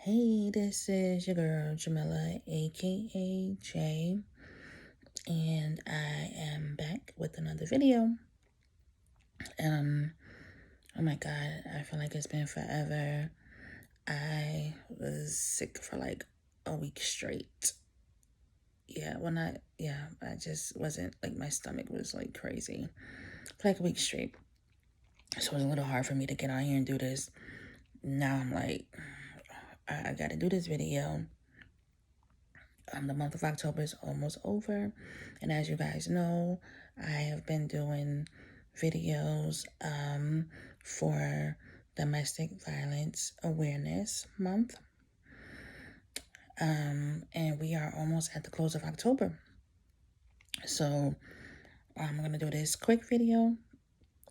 Hey, this is your girl Jamila, aka Jay, and I am back with another video. Oh my god, I feel like it's been forever. I was sick for like a week straight. I just wasn't like my stomach was like crazy for like a week straight. So it was a little hard for me to get on here and do this. Now I'm like, I gotta do this video. The month of October is almost over, and as you guys know, I have been doing videos for Domestic Violence Awareness Month, and we are almost at the close of October. So I'm gonna do this quick video,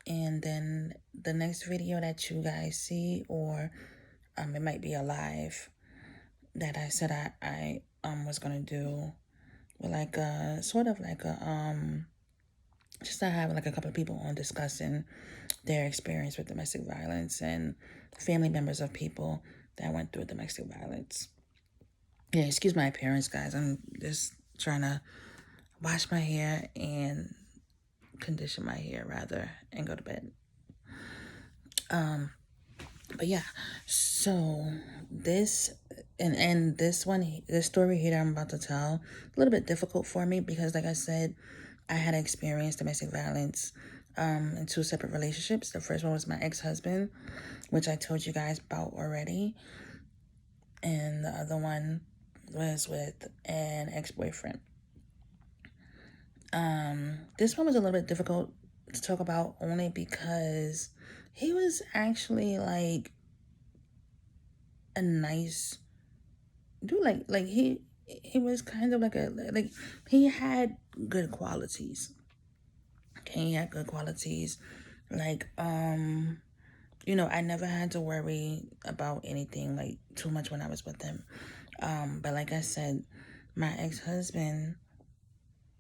and then the next video that you guys see, or it might be a live that I said I was gonna do with like a sort of like a just to have like a couple of people on discussing their experience with domestic violence and family members of people that went through domestic violence. Yeah, excuse my appearance, guys. I'm just trying to wash my hair and condition my hair rather and go to bed. But yeah, so this and this one, this story here that I'm about to tell, a little bit difficult for me because, like I said, I had experienced domestic violence in two separate relationships. The first one was my ex-husband, which I told you guys about already, and the other one was with an ex-boyfriend. This one was a little bit difficult to talk about only because he was actually like a nice dude. Like he was kind of like he had good qualities. Okay, he had good qualities. Like I never had to worry about anything like too much when I was with him. But like I said, my ex-husband,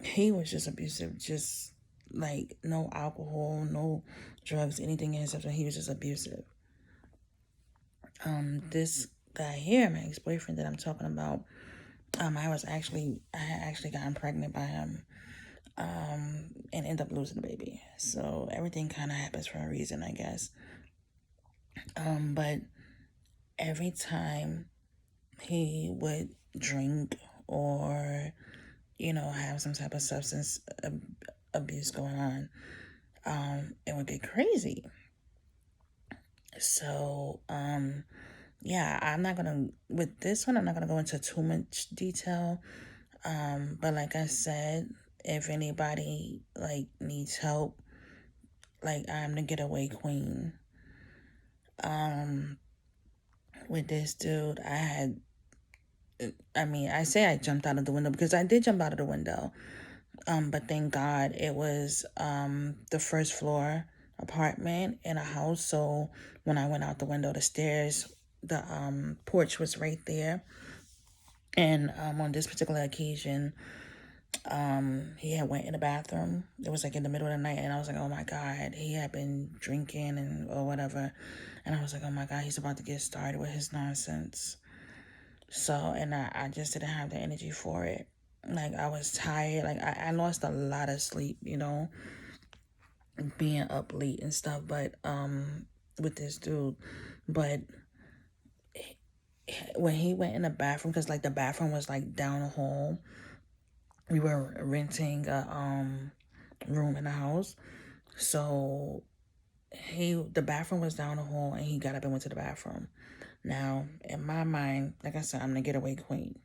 he was just abusive, just like no alcohol, no drugs, anything in his substance. He was just abusive. This guy here, my ex-boyfriend that I'm talking about, I had actually gotten pregnant by him, and ended up losing the baby. So everything kind of happens for a reason, I guess. But every time he would drink or, have some type of substance abuse going on, it would get crazy. So, yeah, with this one, I'm not gonna go into too much detail. But like I said, if anybody like needs help, like I'm the getaway queen. With this dude, I say I jumped out of the window because I did jump out of the window. But thank God it was the first floor apartment in a house. So when I went out the window, the porch was right there. And on this particular occasion, he had went in the bathroom. It was like in the middle of the night, and I was like, oh my God, he had been drinking or whatever. And I was like, oh my God, he's about to get started with his nonsense. So, and I just didn't have the energy for it. Like, I was tired. Like, I lost a lot of sleep, being up late and stuff, but, with this dude. But when he went in the bathroom, because, like, the bathroom was, like, down the hall, we were renting a, room in the house. So, the bathroom was down the hall, and he got up and went to the bathroom. Now, in my mind, like I said, I'm the getaway queen.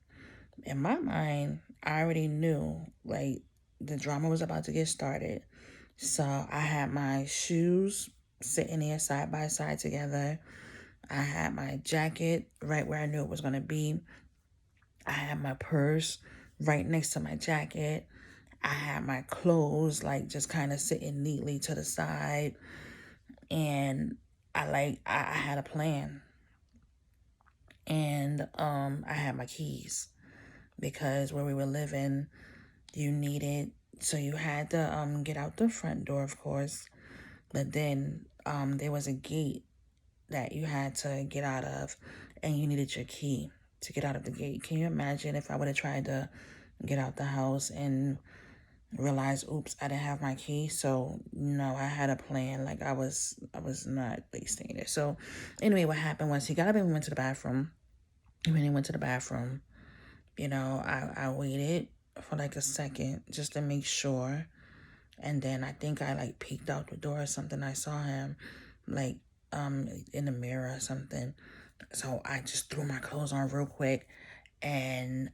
In my mind, I already knew like the drama was about to get started. So I had my shoes sitting there side by side together. I had my jacket right where I knew it was going to be. I had my purse right next to my jacket. I had my clothes like just kind of sitting neatly to the side. And I had a plan. And I had my keys because where we were living, you had to get out the front door, of course, but then there was a gate that you had to get out of, and you needed your key to get out of the gate. Can you imagine if I would have tried to get out the house and realize, oops, I didn't have my key? So no, I had a plan. Like I was not wasting it. So anyway, what happened was he got up and went to the bathroom. When he went to the bathroom, I waited for like a second just to make sure. And then I think I like peeked out the door or something. I saw him like in the mirror or something. So I just threw my clothes on real quick and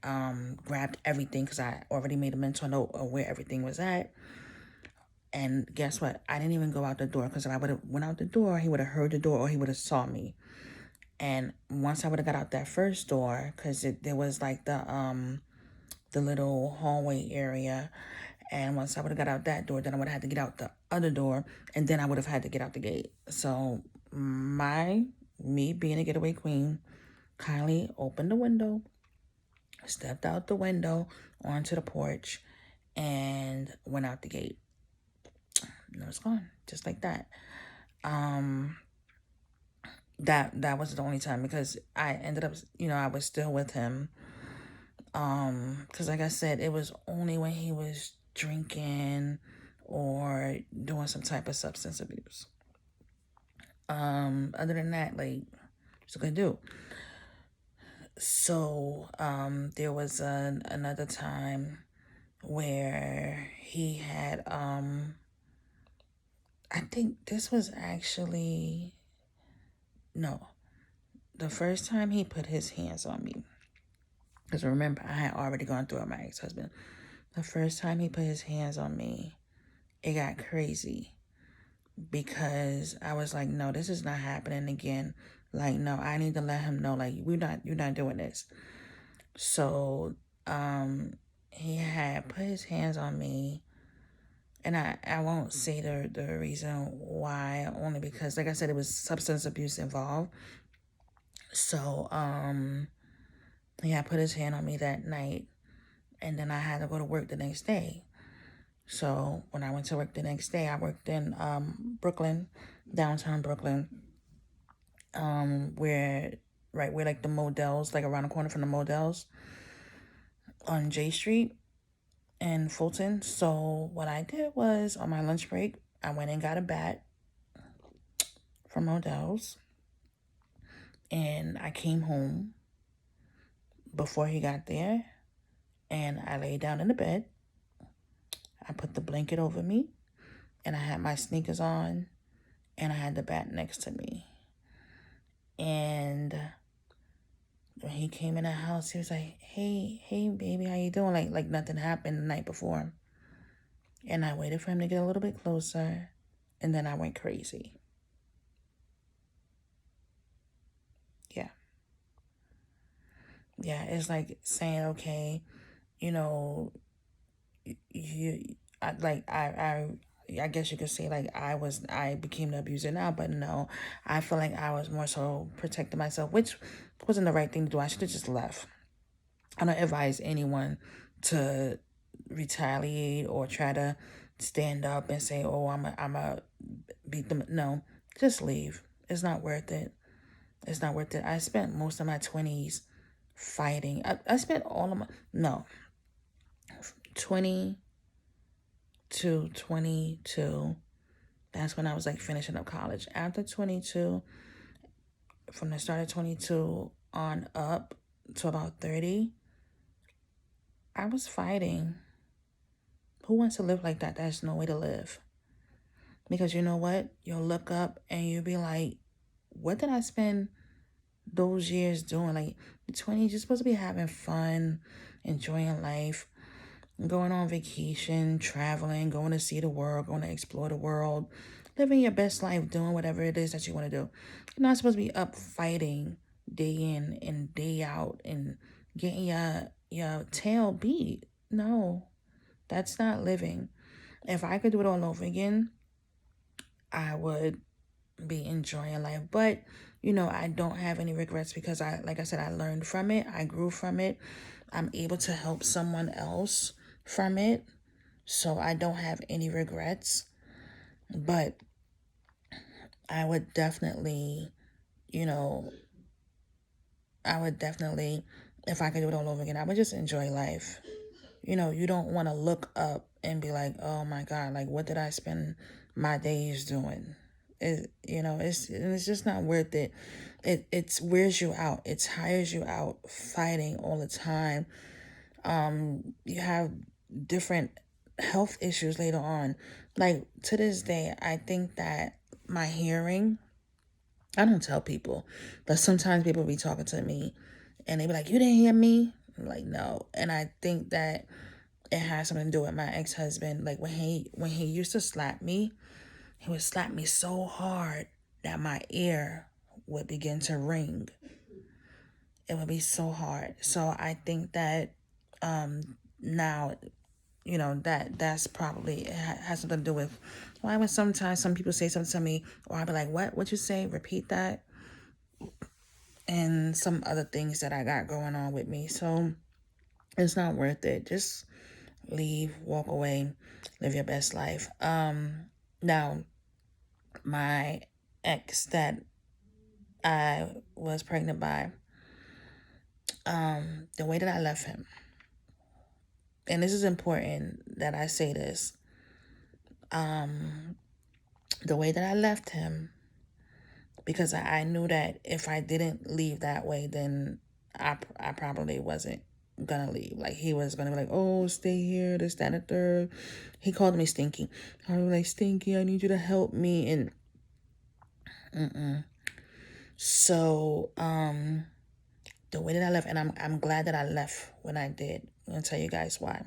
grabbed everything because I already made a mental note of where everything was at. And guess what? I didn't even go out the door because if I would have went out the door, he would have heard the door or he would have saw me. And once I would have got out that first door, because there was like the little hallway area, and once I would have got out that door, then I would have had to get out the other door, and then I would have had to get out the gate. So me being a getaway queen, kindly opened the window, stepped out the window onto the porch, and went out the gate. And it was gone, just like that. That was the only time, because I ended up, I was still with him. Because like I said, it was only when he was drinking or doing some type of substance abuse. Other than that, like, what's it gonna do? So, there was another time where he had, I think this was actually, no, the first time he put his hands on me, because remember, I had already gone through it with my ex-husband. The first time he put his hands on me, it got crazy because I was like, no, this is not happening again. Like, no, I need to let him know, like, you're not doing this. So, he had put his hands on me, and I won't say the reason why, only because, like I said, it was substance abuse involved. So, he had put his hand on me that night, and then I had to go to work the next day. So when I went to work the next day, I worked in Brooklyn, downtown Brooklyn, where like the Models, like around the corner from the Models on J Street in Fulton. So what I did was, on my lunch break, I went and got a bat from Models, and I came home before he got there, and I laid down in the bed. I put the blanket over me, and I had my sneakers on, and I had the bat next to me. And when he came in the house, he was like, hey, baby, how you doing? Like nothing happened the night before. And I waited for him to get a little bit closer, and then I went crazy. Yeah. Yeah, it's like saying, okay, I guess you could say like I became the abuser now, but no, I feel like I was more so protecting myself, which wasn't the right thing to do. I should have just left. I don't advise anyone to retaliate or try to stand up and say, oh, I'm a beat them. No, just leave. It's not worth it. It's not worth it. I spent most of my 20s fighting. I spent all of my, no, 20 to 22. That's when I was like finishing up college. After 22, from the start of 22 on up to about 30, I was fighting. Who wants to live like that? That's no way to live. Because you know what? You'll look up and you'll be like, what did I spend those years doing? Like, 20s, you're supposed to be having fun, enjoying life, going on vacation, traveling, going to see the world, going to explore the world, living your best life, doing whatever it is that you want to do. You're not supposed to be up fighting day in and day out and getting your tail beat. No, that's not living. If I could do it all over again, I would be enjoying life. But, I don't have any regrets because like I said, I learned from it. I grew from it. I'm able to help someone else from it. So I don't have any regrets. But I would definitely, I would definitely, if I could do it all over again, I would just enjoy life. You don't want to look up and be like, oh my God, like what did I spend my days doing? It's just not worth it. It wears you out. It tires you out fighting all the time. You have different health issues later on. Like to this day, I think that my hearing, I don't tell people, but sometimes people be talking to me and they be like, you didn't hear me? I'm like, no. And I think that it has something to do with my ex-husband. Like when he used to slap me, he would slap me so hard that my ear would begin to ring. It would be so hard. So I think that now, that's probably has something to do with why when sometimes some people say something to me, or I'll be like, what you say? Repeat that. And some other things that I got going on with me. So it's not worth it. Just leave, walk away, live your best life. Now, my ex that I was pregnant by, the way that I left him, and this is important that I say this, the way that I left him, because I knew that if I didn't leave that way, then I probably wasn't gonna leave. Like he was gonna be like, oh, stay here, this, that, and the third. He called me Stinky. I was like, Stinky, I need you to help me. And so the way that I left, and I'm glad that I left when I did. I'm gonna tell you guys why.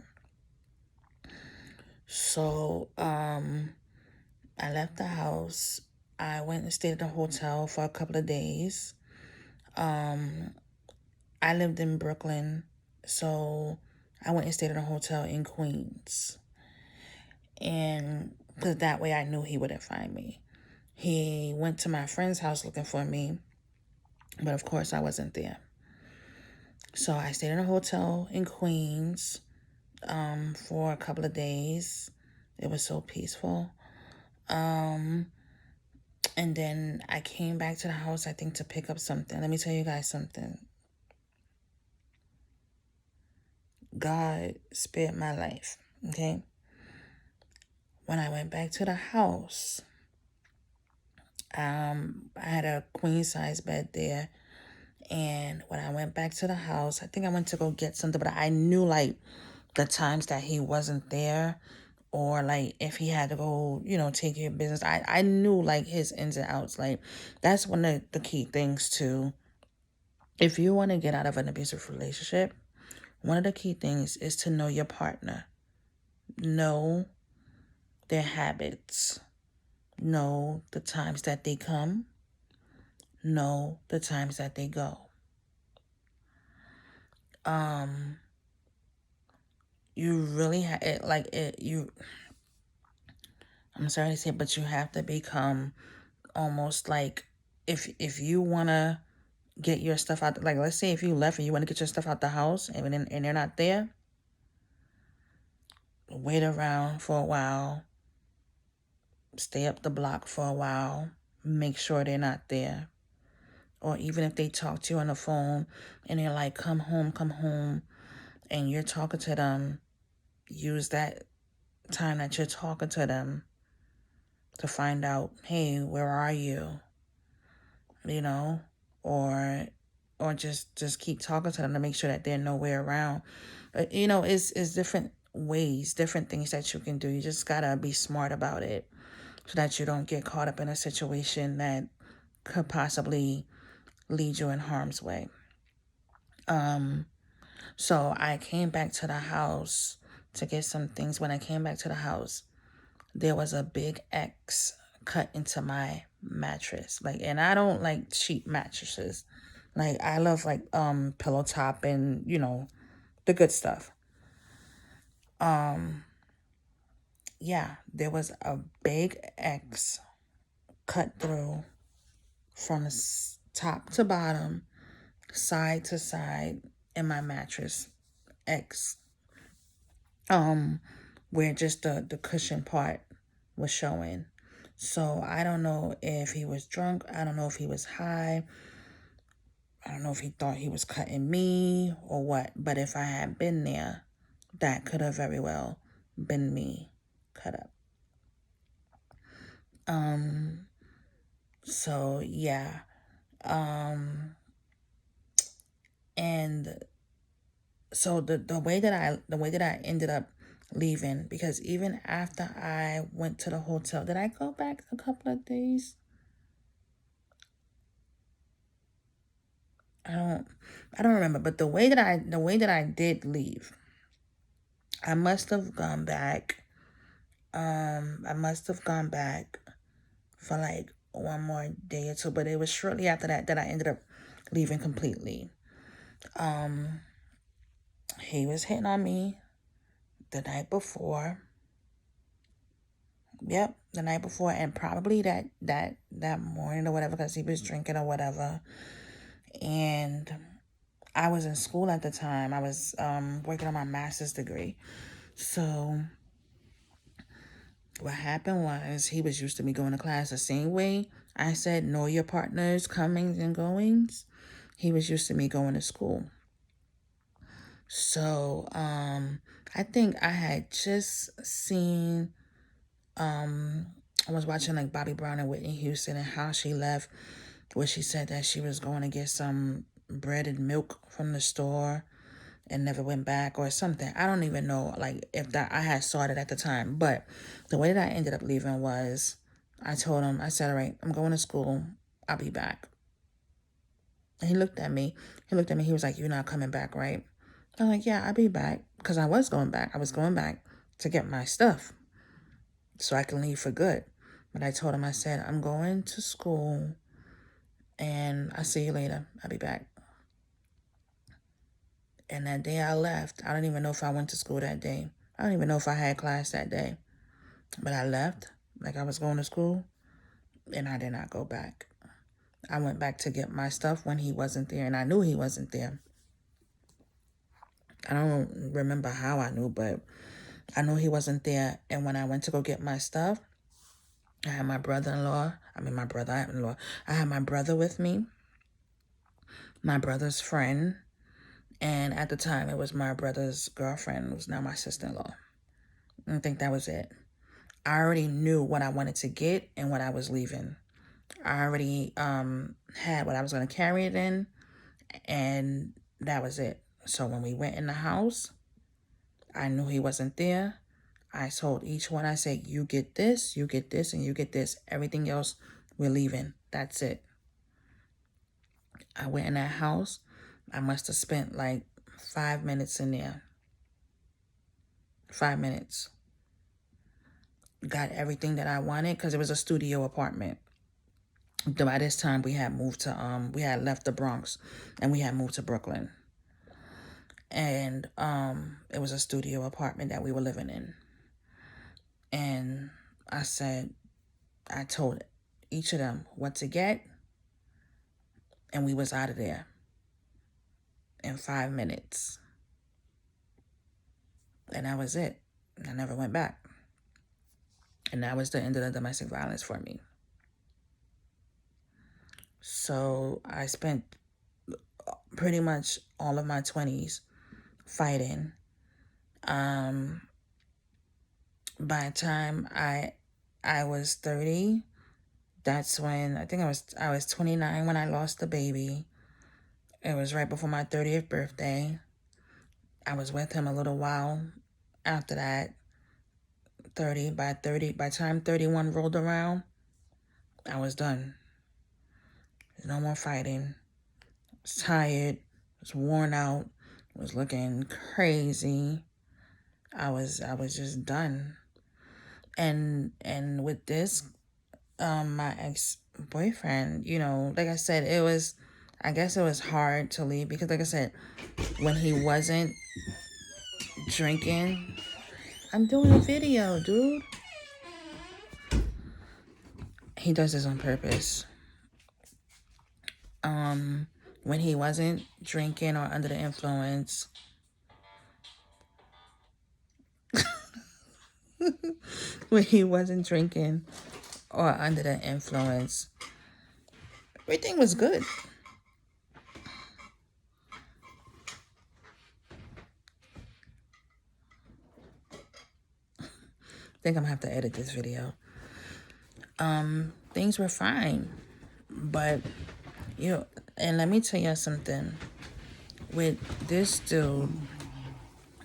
So I left the house. I went and stayed at a hotel for a couple of days. I lived in Brooklyn, so I went and stayed at a hotel in Queens. And because that way I knew he wouldn't find me. He went to my friend's house looking for me, but of course I wasn't there. So I stayed in a hotel in Queens for a couple of days. It was so peaceful. And then I came back to the house, I think, to pick up something. Let me tell you guys something. God spared my life, okay? When I went back to the house, I had a queen size bed there. And when I went back to the house, I think I went to go get something, but I knew like the times that he wasn't there, or like if he had to go, take care of business. I knew like his ins and outs. Like that's one of the key things too. If you want to get out of an abusive relationship, one of the key things is to know your partner. Know their habits. Know the times that they come. Know the times that they go. You really have it, like it. I'm sorry to say, but you have to become almost like if you wanna get your stuff out. Like let's say if you left and you want to get your stuff out the house, and they're not there, wait around for a while. Stay up the block for a while. Make sure they're not there. Or even if they talk to you on the phone and they're like, come home, and you're talking to them, use that time that you're talking to them to find out, hey, where are you? Or just keep talking to them to make sure that they're nowhere around. But it's different ways, different things that you can do. You just gotta be smart about it so that you don't get caught up in a situation that could possibly lead you in harm's way. So I came back to the house to get some things. When I came back to the house, there was a big X cut into my mattress. Like, and I don't like cheap mattresses. Like, I love like pillow top and the good stuff. Yeah, there was a big X cut through from top to bottom, side to side in my mattress. X, where just the cushion part was showing. So I don't know if he was drunk. I don't know if he was high. I don't know if he thought he was cutting me or what, but if I had been there, that could have very well been me cut up. So yeah. And so the way that I ended up leaving, because even after I went to the hotel, did I go back a couple of days? I don't remember, but the way that I did leave, I must have gone back. I must have gone back for like one more day or two, but it was shortly after that I ended up leaving completely. He was hitting on me the night before. Yep, the night before, and probably that morning or whatever, because he was drinking or whatever. And I was in school at the time. I was working on my master's degree. So what happened was, he was used to me going to class the same way I said, know your partner's comings and goings. He was used to me going to school. So I think I had just seen, I was watching like Bobby Brown and Whitney Houston, and how she left, where she said that she was going to get some bread and milk from the store and never went back or something. I don't even know like if that I had saw it at the time. But the way that I ended up leaving was, I told him, I said, all right, I'm going to school. I'll be back. And he looked at me. He was like, you're not coming back, right? I'm like, yeah, I'll be back. Because I was going back. I was going back to get my stuff so I can leave for good. But I told him, I said, I'm going to school and I'll see you later. I'll be back. And that day I left, I don't even know if I went to school that day. I don't even know if I had class that day. But I left like I was going to school, and I did not go back. I went back to get my stuff when he wasn't there, and I knew he wasn't there. I don't remember how I knew, but I knew he wasn't there. And when I went to go get my stuff, I had my brother-in-law. I mean, my brother-in-law. I had my brother with me, my brother's friend, and at the time, it was my brother's girlfriend, who's now my sister-in-law. I think that was it. I already knew what I wanted to get and what I was leaving. I already had what I was going to carry it in, and that was it. So when we went in the house, I knew he wasn't there. I told each one, I said, you get this, and you get this. Everything else, we're leaving. That's it. I went in that house. I must have spent like 5 minutes in there. 5 minutes. Got everything that I wanted, because it was a studio apartment. By this time, we had moved to, we had left the Bronx and we had moved to Brooklyn. And it was a studio apartment that we were living in. And I told each of them what to get, and we was out of there in 5 minutes. And that was it. I never went back. And that was the end of the domestic violence for me. So I spent pretty much all of my 20s fighting. By the time I was 30, that's when, I think I was 29 when I lost the baby. It was right before my 30th birthday. I was with him a little while after that. By the time 31 rolled around, I was done. There's no more fighting. I was tired. I was worn out. I was looking crazy. I was just done. And with this, my ex-boyfriend, you know, like I said, I guess it was hard to leave, because like I said, when he wasn't drinking, I'm doing a video, dude. He does this on purpose. When he wasn't drinking or under the influence, when he wasn't drinking or under the influence, everything was good. think I'm gonna have to edit this video. Things were fine, but and let me tell you something. With this dude,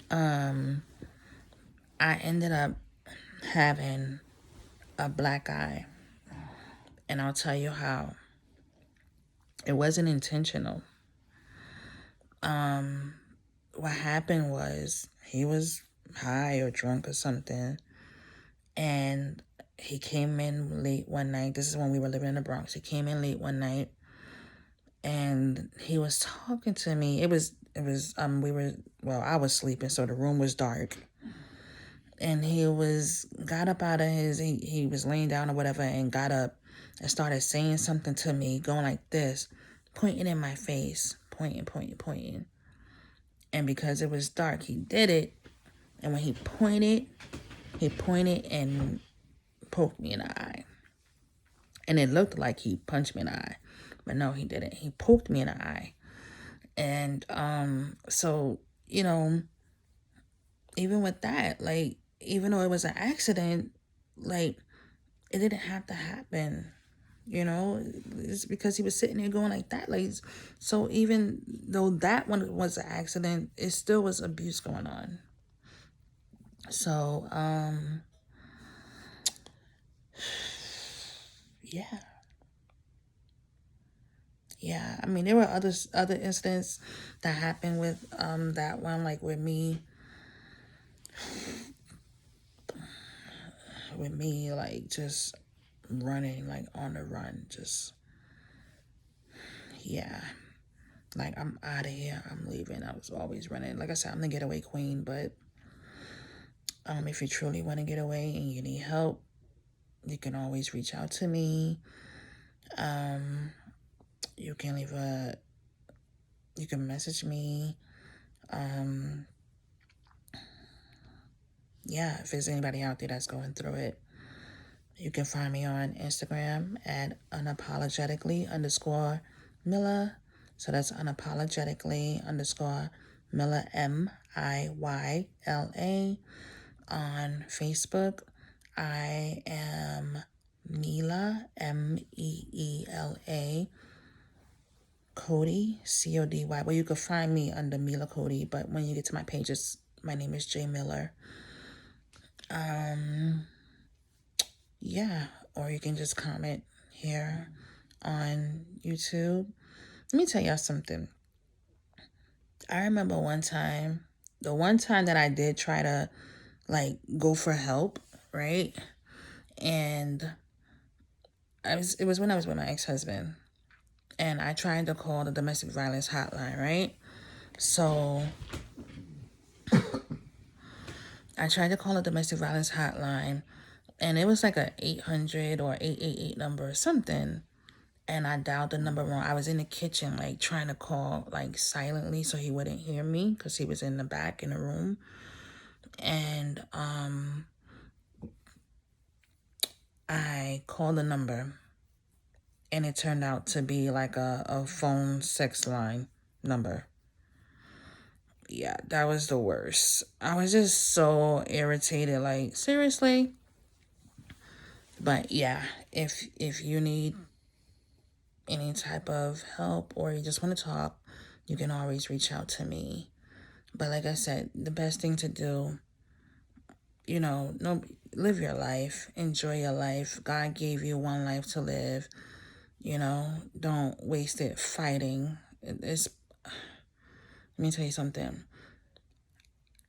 I ended up having a black eye, and I'll tell you how. It wasn't intentional. What happened was he was high or drunk or something, and he came in late one night. This is when we were living in the Bronx. He came in late one night, and he was talking to me. I was sleeping, so the room was dark. And he got up out of he was laying down or whatever, and got up and started saying something to me, going like this, pointing in my face, pointing. And because it was dark, he did it. And when he pointed and poked me in the eye. And it looked like he punched me in the eye. But no, he didn't. He poked me in the eye. And so, even with that, like, even though it was an accident, like, it didn't have to happen. It's because he was sitting there going like that. Like, so even though that one was an accident, it still was abuse going on. So, yeah. I mean, there were other incidents that happened with that one, like with me, like just running, like on the run, just like I'm out of here, I'm leaving. I was always running. Like I said, I'm the getaway queen, but if you truly want to get away and you need help, you can always reach out to me. You can you can message me. If there's anybody out there that's going through it, you can find me on Instagram at unapologetically_Milla. So that's unapologetically_Milla, Miyla. On Facebook, I am Meela, Meela. Cody, Cody. Well, you can find me under Meela Cody, but when you get to my pages, my name is J Miller. Or you can just comment here on YouTube. Let me tell y'all something. I remember the one time that I did try to like go for help, right? And it was when I was with my ex-husband, and I tried to call the domestic violence hotline, right? So I tried to call a domestic violence hotline, and it was like a 800 or 888 number or something. And I dialed the number wrong. I was in the kitchen, like trying to call like silently so he wouldn't hear me because he was in the back in the room. And I called the number, and it turned out to be like a phone sex line number. Yeah, that was the worst. I was just so irritated, like, seriously? But yeah, if you need any type of help or you just want to talk, you can always reach out to me. But like I said, the best thing to do, live your life, enjoy your life. God gave you one life to live. Don't waste it fighting. Let me tell you something.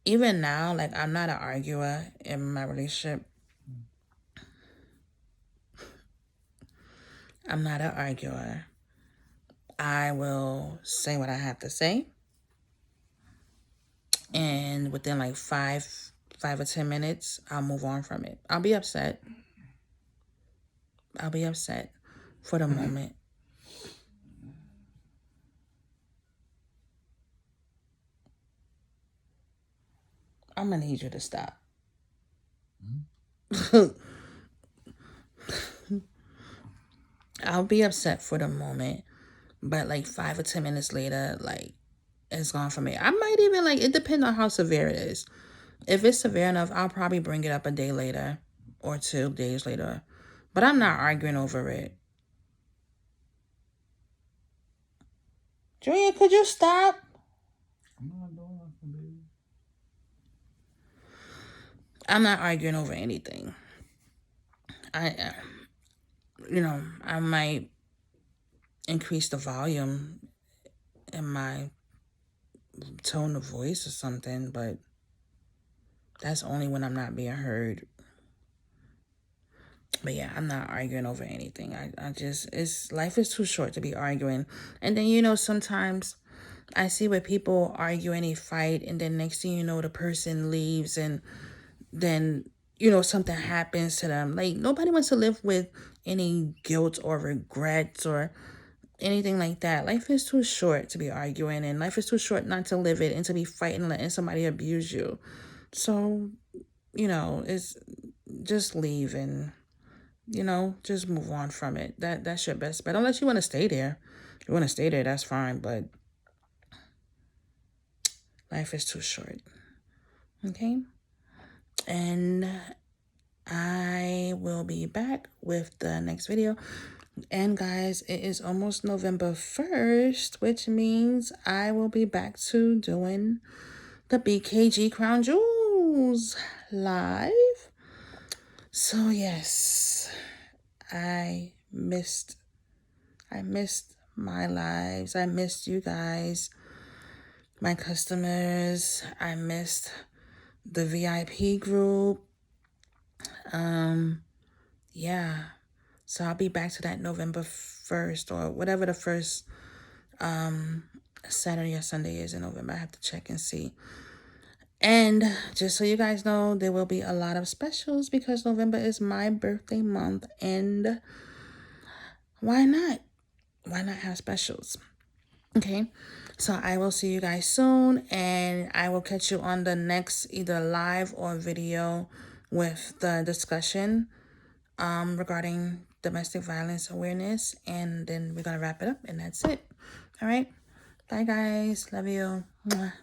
Even now, like, I'm not an arguer in my relationship. I'm not an arguer. I will say what I have to say. And within like 5 or 10 minutes, I'll move on from it. I'll be upset for the moment. I'm going to need you to stop. I'll be upset for the moment, but like 5 or 10 minutes later, like, it's gone for me. I might even, like, it depends on how severe it is. If it's severe enough, I'll probably bring it up a day later or 2 days later. But I'm not arguing over it. Junior, could you stop? I'm not doing nothing, baby. I'm not arguing over anything. I might increase the volume in my tone of voice or something, but that's only when I'm not being heard. But yeah, I'm not arguing over anything. Life is too short to be arguing. And then, sometimes I see where people argue and they fight, and then next thing you know, the person leaves, and then, something happens to them. Like, nobody wants to live with any guilt or regrets or anything like that. Life is too short to be arguing, and life is too short not to live it and to be fighting and letting somebody abuse you. So, it's just leave and, just move on from it. That's your best bet. Unless you want to stay there. If you want to stay there, that's fine, but life is too short. Okay? And I will be back with the next video. And guys, it is almost November 1st, which means I will be back to doing the BKG Crown Jewels live. So yes, I missed my lives. I missed you guys, my customers. I missed the VIP group. Yeah. So I'll be back to that November 1st or whatever the first Saturday or Sunday is in November. I have to check and see. And just so you guys know, there will be a lot of specials because November is my birthday month. And why not? Why not have specials? Okay. So I will see you guys soon. And I will catch you on the next either live or video with the discussion regarding domestic violence awareness. And then we're going to wrap it up. And that's it. All right. Bye, guys. Love you. Mwah.